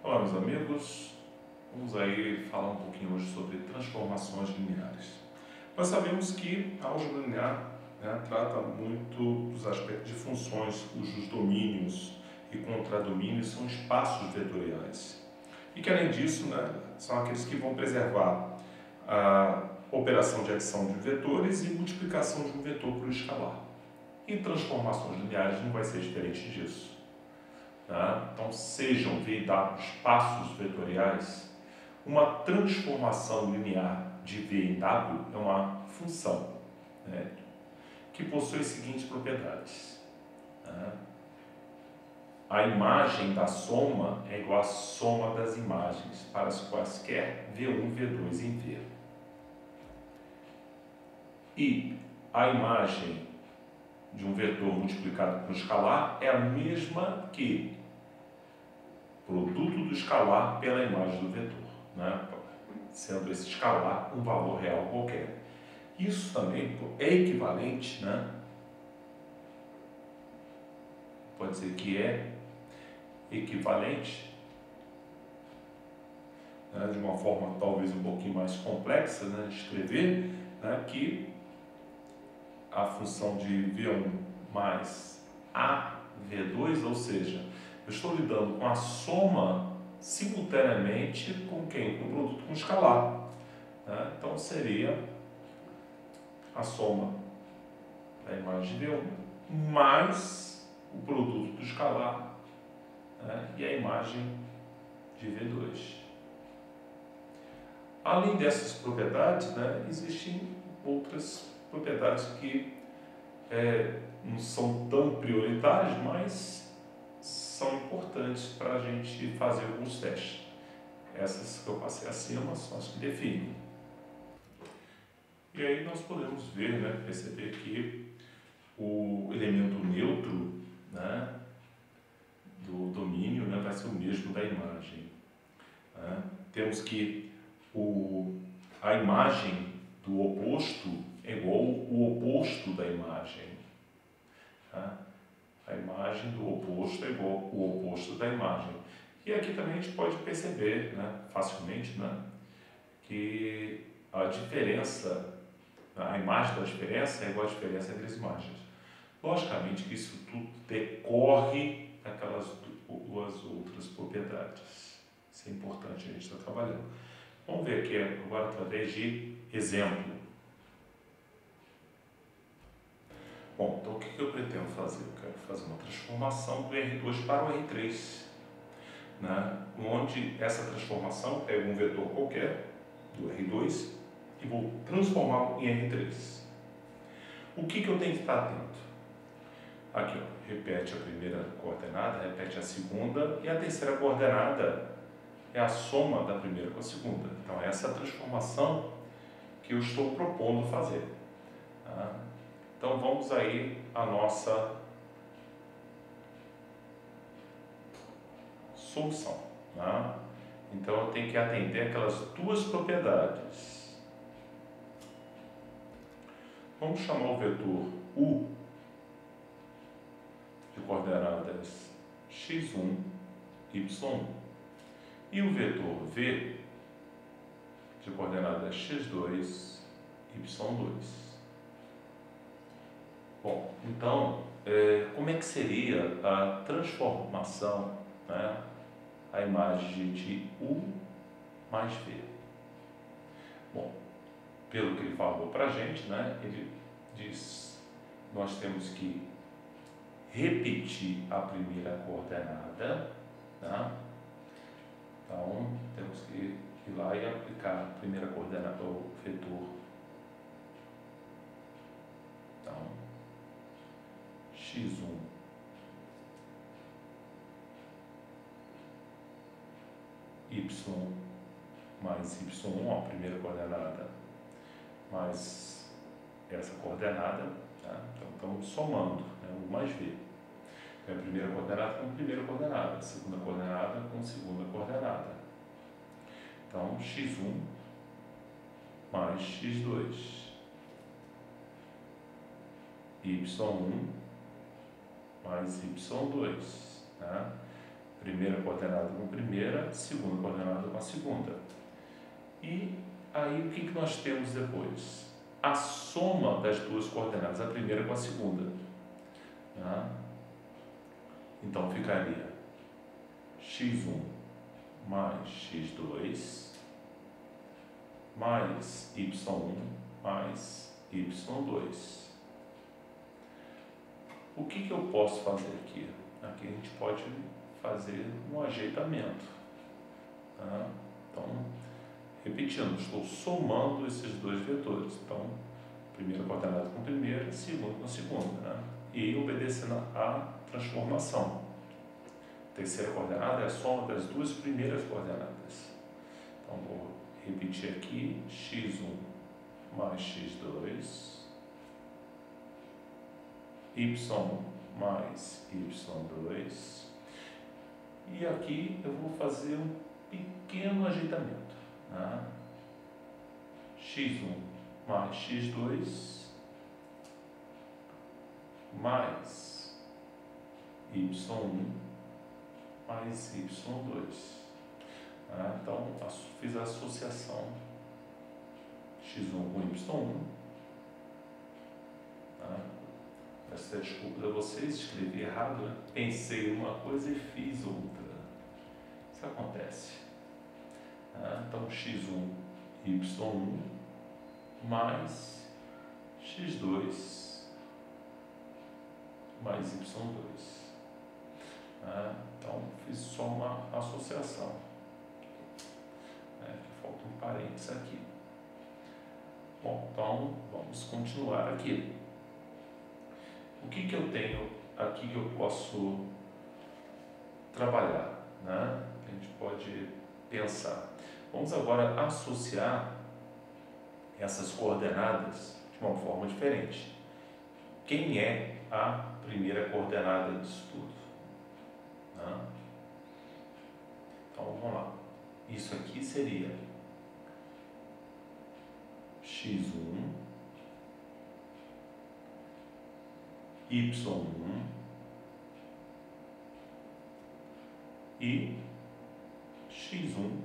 Olá, meus amigos. Vamos aí falar um pouquinho hoje sobre transformações lineares. Nós sabemos que a álgebra linear, trata muito dos aspectos de funções cujos domínios e contradomínios são espaços vetoriais. E que, além disso, são aqueles que vão preservar a operação de adição de vetores e multiplicação de um vetor por escalar. Em transformações lineares não vai ser diferente disso. Então, sejam V e W espaços vetoriais, uma transformação linear de V em W é uma função que possui as seguintes propriedades. A imagem da soma é igual à soma das imagens para as quaisquer V1, V2 em V. E a imagem de um vetor multiplicado por um escalar é a mesma que produto do escalar pela imagem do vetor, sendo esse escalar um valor real qualquer. Isso também é equivalente, pode dizer que é equivalente, de uma forma talvez um pouquinho mais complexa de escrever, que a função de V1 mais AV2, ou seja, eu estou lidando com a soma simultaneamente com quem? Com o produto com escalar. Então seria a soma da imagem de V1 mais o produto do escalar e a imagem de V2. Além dessas propriedades, existem outras propriedades que não são tão prioritárias, mas são importantes para a gente fazer alguns testes. Essas que eu passei acima são as que definem. E aí nós podemos ver, perceber que o elemento neutro do domínio vai ser o mesmo da imagem. Temos que a imagem do oposto é igual ao oposto da imagem. A imagem do oposto é igual ao oposto da imagem. E aqui também a gente pode perceber facilmente que a diferença, a imagem da diferença é igual à diferença entre as imagens. Logicamente que isso tudo decorre daquelas duas outras propriedades. Isso é importante a gente estar trabalhando. Vamos ver aqui agora através de exemplo. Bom, então o que eu pretendo fazer? Eu quero fazer uma transformação do R2 para o R3, onde essa transformação pega um vetor qualquer do R2 e vou transformá-lo em R3. O que eu tenho que estar atento? Aqui, repete a primeira coordenada, repete a segunda, e a terceira coordenada é a soma da primeira com a segunda. Então, essa é a transformação que eu estou propondo fazer. Então, vamos aí à nossa solução. Então, eu tenho que atender aquelas duas propriedades. Vamos chamar o vetor U de coordenadas x1, y1, e o vetor V de coordenadas x2, y2. Bom, então, como é que seria a transformação, a imagem de U mais V? Bom, pelo que ele falou para a gente, ele diz nós temos que repetir a primeira coordenada, Então, temos que ir lá e aplicar a primeira coordenada, o vetor. Então, x1 y mais y1, a primeira coordenada, mais essa coordenada, Então, estamos somando, U mais V. Então, a primeira coordenada com a primeira coordenada, a segunda coordenada com a segunda coordenada. Então, x1 mais x2, y1 mais y2. Primeira coordenada com a primeira, segunda coordenada com a segunda. E aí o que nós temos depois? A soma das duas coordenadas, a primeira com a segunda. Tá? Então ficaria x1 mais x2 mais y1 mais y2. O que eu posso fazer aqui? Aqui a gente pode fazer um ajeitamento. Tá? Então, repetindo, estou somando esses dois vetores. Então, primeira coordenada com primeira, segunda com segunda. Né? E obedecendo a transformação. Terceira coordenada é a soma das duas primeiras coordenadas. Então, vou repetir aqui, x1 mais x2, y mais y2, e aqui eu vou fazer um pequeno ajeitamento. Né? x1 mais x2 mais y1 mais y2. Então, fiz a associação x1 com y1. Peço desculpas a vocês, escrevi errado, né? Pensei uma coisa e fiz outra. Isso acontece. Então, x1, y1 mais x2 mais y2. Então, fiz só uma associação. Falta um parênteses aqui. Bom, então, vamos continuar aqui. O que eu tenho aqui que eu posso trabalhar? Né? A gente pode pensar. Vamos agora associar essas coordenadas de uma forma diferente. Quem é a primeira coordenada disso tudo? Então, vamos lá. Isso aqui seria x1, y1 e x1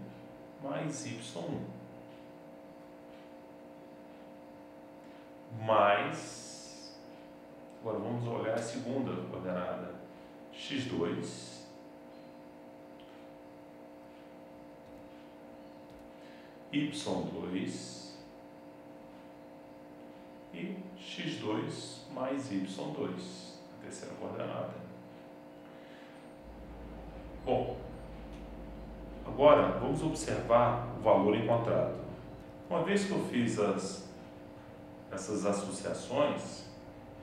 mais y1 mais, agora vamos olhar a segunda coordenada, x2 y2 e x2 mais y2, a terceira coordenada. Bom, agora vamos observar o valor encontrado. Uma vez que eu fiz essas associações,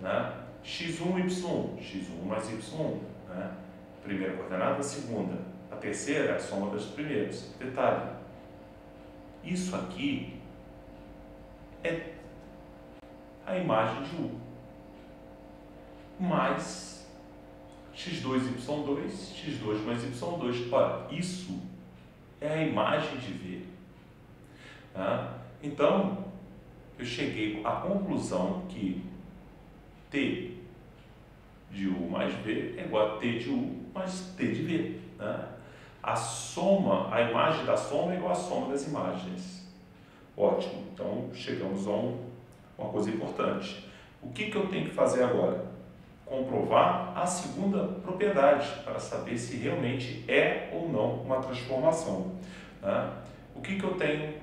né, x1, y1, x1 mais y1, né, primeira coordenada, segunda. A terceira é a soma das primeiras. Detalhe, isso aqui é a imagem de U, mais x2, y2, x2 mais y2. Ora, isso é a imagem de V. Tá? Então, eu cheguei à conclusão que T de U mais V é igual a T de U mais T de V. Né? A soma, a imagem da soma é igual à soma das imagens. Ótimo, então chegamos a uma coisa importante. O que eu tenho que fazer agora? Comprovar a segunda propriedade, para saber se realmente é ou não uma transformação. Né? O que eu tenho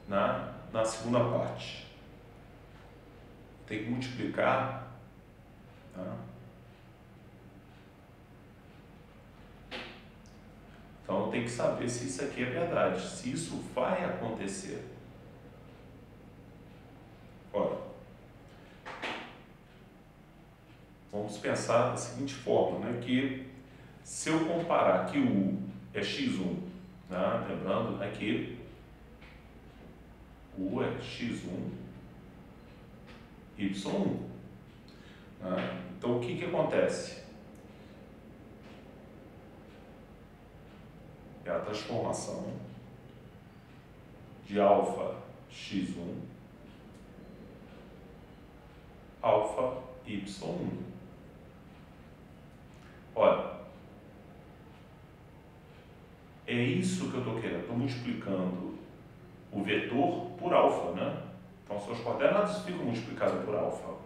na segunda parte? Tem que multiplicar. Tá? Então, eu tenho que saber se isso aqui é verdade, se isso vai acontecer. Ora, vamos pensar da seguinte forma, né, que se eu comparar que o U é x1, né, lembrando aqui, U é x1, y1. Né? Então, o que acontece? É a transformação de alfa x1, alfa y1. Olha, É isso que eu estou querendo. Estou multiplicando o vetor por alfa, né? Então, suas coordenadas ficam multiplicadas por alfa.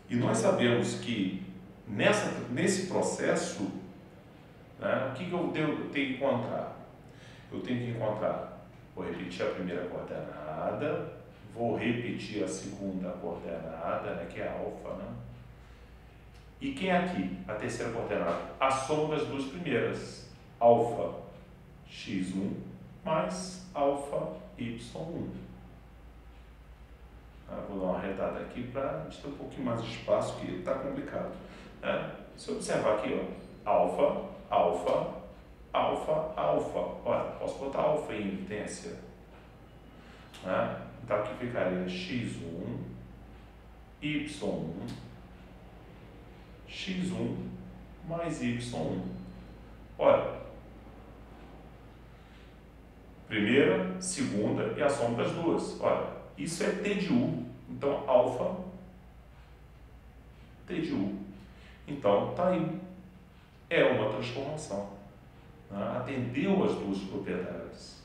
E nós sabemos que nesse processo, né, o que eu tenho que encontrar? Eu tenho que encontrar, vou repetir a primeira coordenada, vou repetir a segunda coordenada, né, que é alfa, né? E quem é aqui? A terceira coordenada? A soma das duas primeiras. Alfa x1 mais alfa y1. Vou dar uma arredada aqui para a gente ter um pouquinho mais de espaço, que está complicado. Se eu observar aqui, ó, alfa, alfa, alfa, alfa. Olha, posso botar alfa em evidência. Então aqui ficaria x1, y1, x1 mais y1. Olha, primeira, segunda e a soma das duas. Olha, isso é t de u. Então, alfa, t de u. Então, tá aí. É uma transformação. Atendeu as duas propriedades.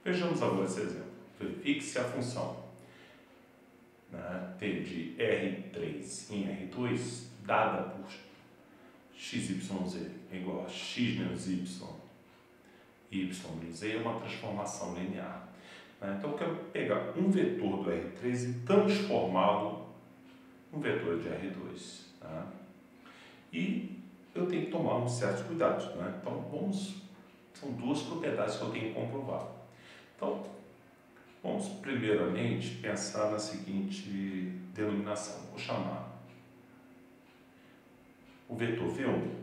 Vejamos agora esse exemplo. Verifique se a função t de R3 em R2, dada por xyz é igual a x menos y, y menos z, é uma transformação linear. Então, eu quero pegar um vetor do R3 e transformá-lo num vetor de R2. E eu tenho que tomar uns certos cuidados. Então, são duas propriedades que eu tenho que comprovar. Então, vamos primeiramente pensar na seguinte denominação. Vou chamar o vetor V1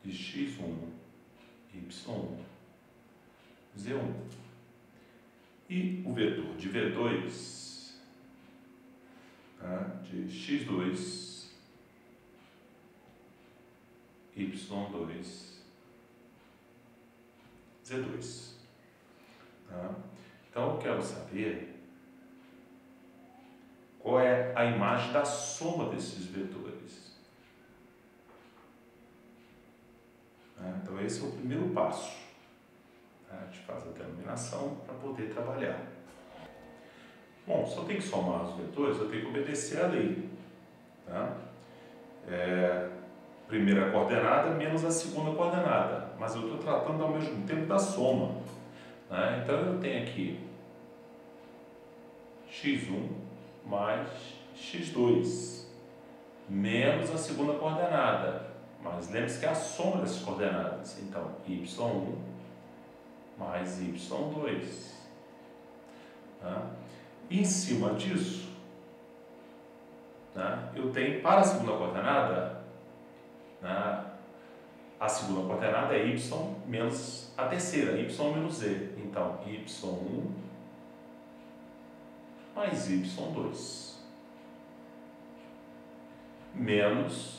de x1, y1, z1 e o vetor de V2 de x2, y2, z2. Então, eu quero saber qual é a imagem da soma desses vetores. Então, esse é o primeiro passo. A gente faz a denominação para poder trabalhar. Bom, se eu tenho que somar os vetores, eu tenho que obedecer a lei. Primeira coordenada menos a segunda coordenada. Mas eu estou tratando ao mesmo tempo da soma. Então, eu tenho aqui x1 mais x2 menos a segunda coordenada. Mas lembre-se que é a soma dessas coordenadas. Então, y1 mais y2. Em cima disso, eu tenho para a segunda coordenada, a segunda coordenada é y menos a terceira, y menos z. Então, y1 mais y2 menos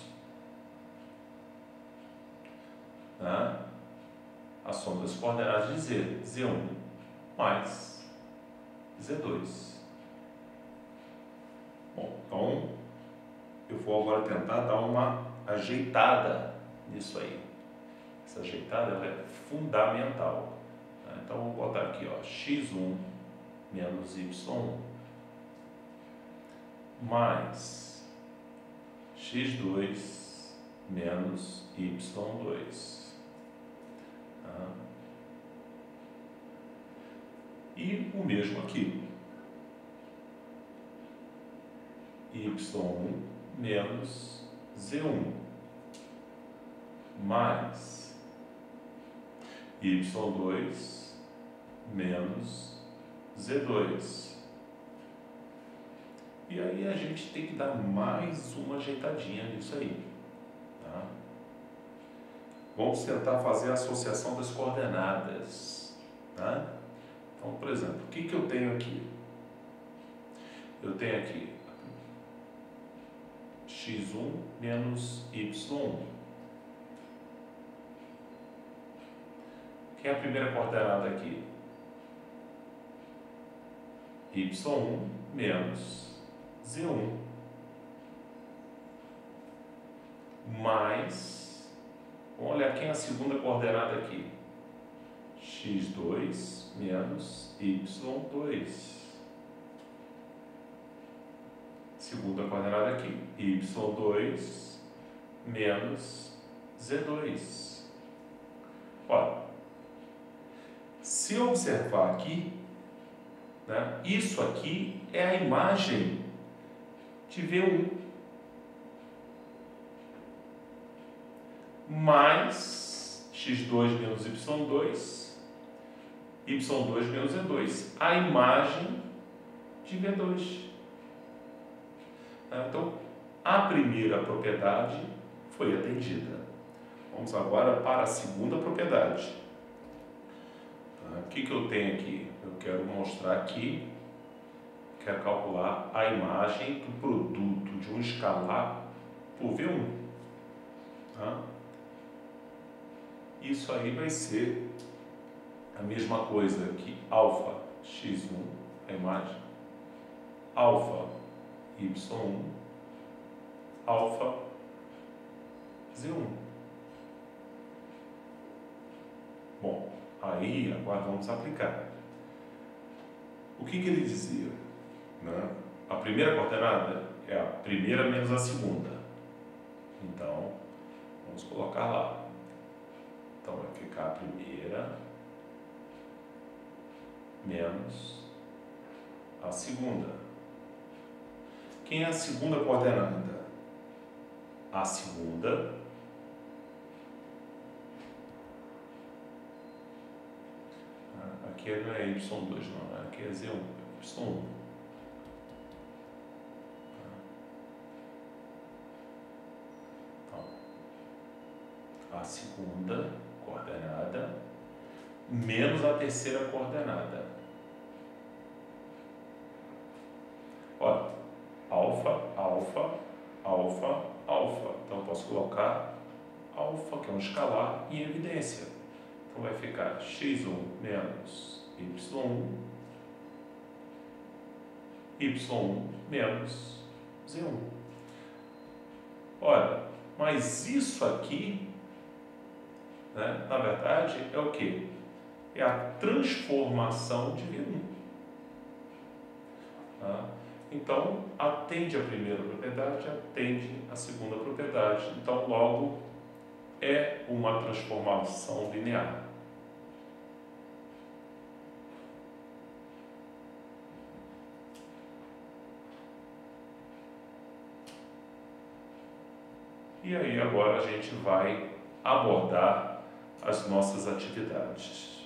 a soma das coordenadas de z, z1 mais z2. Bom, então eu vou agora tentar dar uma ajeitada nisso aí. Essa ajeitada ela é fundamental. Então eu vou botar aqui, ó, x1 menos y1 mais x2 menos y2. E o mesmo aqui. y1 menos z1 mais y2 menos z2. E aí a gente tem que dar mais uma ajeitadinha nisso aí. Vamos tentar fazer a associação das coordenadas. Então, por exemplo, o que eu tenho aqui? Eu tenho aqui x1 menos y1. Quem é a primeira coordenada aqui? y1 menos z1 mais, vamos olhar quem é a segunda coordenada aqui, x2 menos y2. Segunda coordenada aqui, y2 menos z2. Olha, se eu observar aqui, né, isso aqui é a imagem de V1 mais x2 menos y2, y2 menos z2, a imagem de V2. Então, a primeira propriedade foi atendida. Vamos agora para a segunda propriedade. O que eu tenho aqui? Eu quero mostrar aqui, quero calcular a imagem do produto de um escalar por V1. Isso aí vai ser a mesma coisa que alfa x1, a imagem, alfa y1, alfa z1. Bom, aí agora vamos aplicar. O que ele dizia? Né? A primeira coordenada é a primeira menos a segunda. Então, vamos colocar lá. Então, vai ficar a primeira menos a segunda. Quem é a segunda coordenada? A segunda aqui não é y2 não, aqui é z1, y1. Então, a segunda coordenada menos a terceira coordenada. Olha, alfa, alfa, alfa, alfa. Então, eu posso colocar alfa, que é um escalar, em evidência. Então, vai ficar x1 menos y1, y1 menos z1. Olha, mas isso aqui, né, na verdade, é o quê? É a transformação de V1. Então, atende a primeira propriedade, atende a segunda propriedade. Então, logo, é uma transformação linear. E aí, agora a gente vai abordar as nossas atividades.